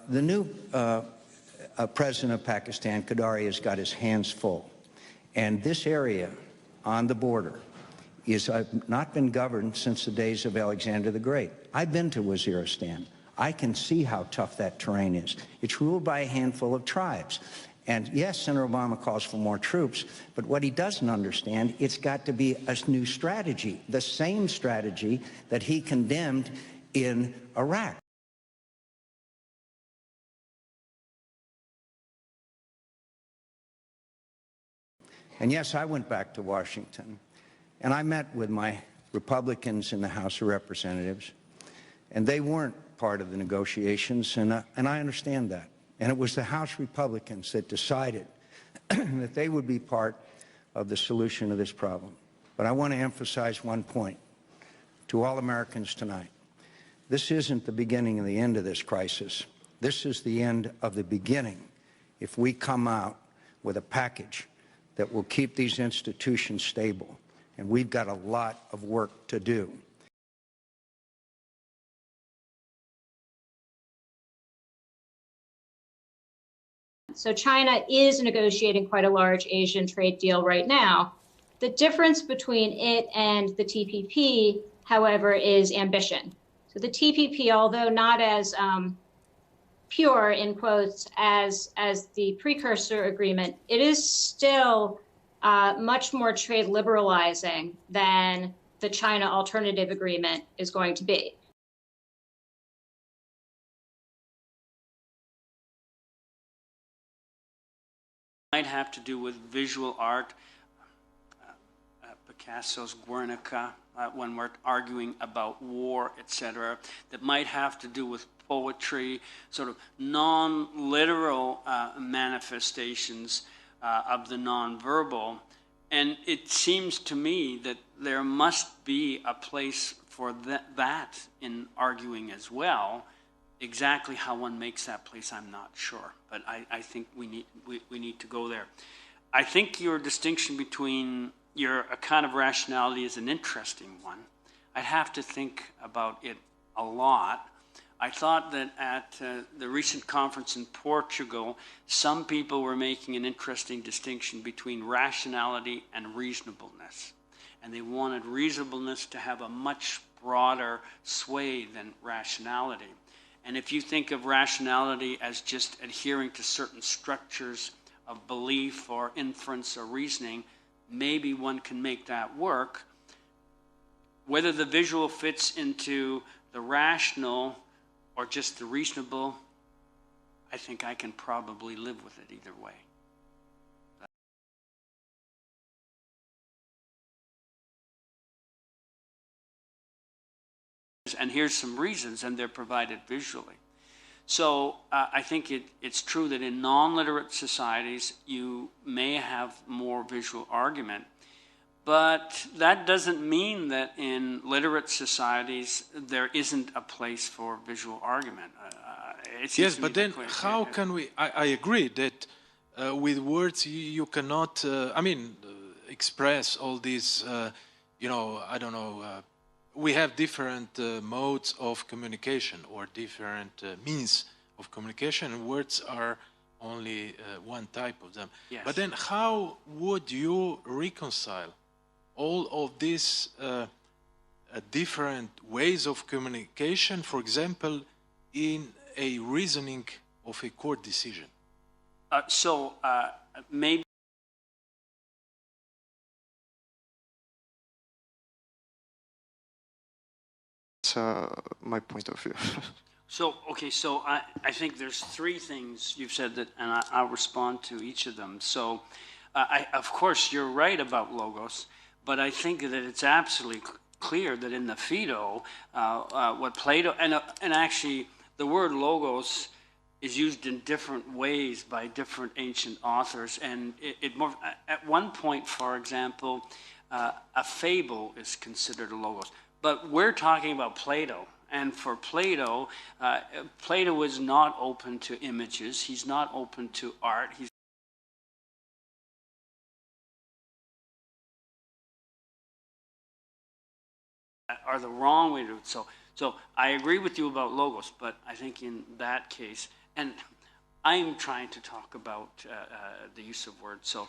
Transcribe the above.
The new president of Pakistan, Qadari, has got his hands full. And this area on the border is not been governed since the days of Alexander the Great. I've been to Waziristan. I can see how tough that terrain is. It's ruled by a handful of tribes. And yes, Senator Obama calls for more troops, but what he doesn't understand, it's got to be a new strategy, the same strategy that he condemned in Iraq. And yes, I went back to Washington, and I met with my Republicans in the House of Representatives, and they weren't part of the negotiations, and I understand that. And it was the House Republicans that decided that they would be part of the solution of this problem. But I want to emphasize one point to all Americans tonight. This isn't the beginning and the end of this crisis. This is the end of the beginning if we come out with a package that will keep these institutions stable. And we've got a lot of work to do. So China is negotiating quite a large Asian trade deal right now. The difference between it and the TPP, however, is ambition. So the TPP, although not as pure, in quotes, as the precursor agreement, it is still much more trade liberalizing than the China alternative agreement is going to be. Might have to do with visual art, Picasso's Guernica, when we're arguing about war, etc. That might have to do with poetry, sort of non-literal manifestations of the nonverbal. And it seems to me that there must be a place for that in arguing as well. Exactly how one makes that place, I'm not sure, but I think we need to go there. I think your distinction between your account of rationality is an interesting one. I'd have to think about it a lot. I thought that at the recent conference in Portugal, some people were making an interesting distinction between rationality and reasonableness, and they wanted reasonableness to have a much broader sway than rationality. And if you think of rationality as just adhering to certain structures of belief or inference or reasoning, maybe one can make that work. Whether the visual fits into the rational or just the reasonable, I think I can probably live with it either way. And here's some reasons, and they're provided visually. So I think it's true that in non-literate societies, you may have more visual argument, but that doesn't mean that in literate societies, there isn't a place for visual argument. Yes, but then how can we, I agree that with words you cannot, express all these, I don't know, we have different modes of communication or different means of communication, and words are only one type of them. Yes. But then how would you reconcile all of these different ways of communication, for example, in a reasoning of a court decision? Maybe my point of view. So I think there's three things you've said that, and I'll respond to each of them. So of course, you're right about logos, but I think that it's absolutely clear that in the Phaedo, what Plato, and actually the word logos is used in different ways by different ancient authors, and at one point, for example, a fable is considered a logos. But we're talking about Plato, and for Plato, Plato is not open to images. He's not open to art. He's are the wrong way to do it. So I agree with you about logos, but I think in that case, and I'm trying to talk about the use of words, so